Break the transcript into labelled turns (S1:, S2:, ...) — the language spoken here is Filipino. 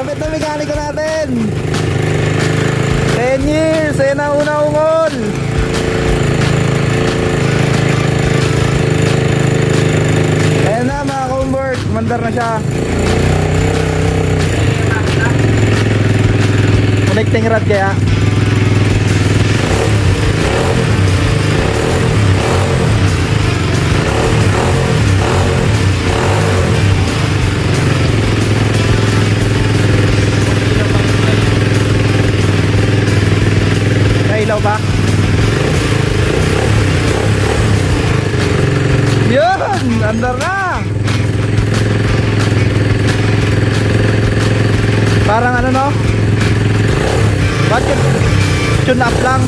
S1: Lapit na mekaniko natin. 10 years, eh nauna ungol. Ayan na mga ka-homework, mandar na siya. Connecting rod kaya. Ilaw ba? Yun! Andar na! Parang ano no? Bakit? Tune up lang.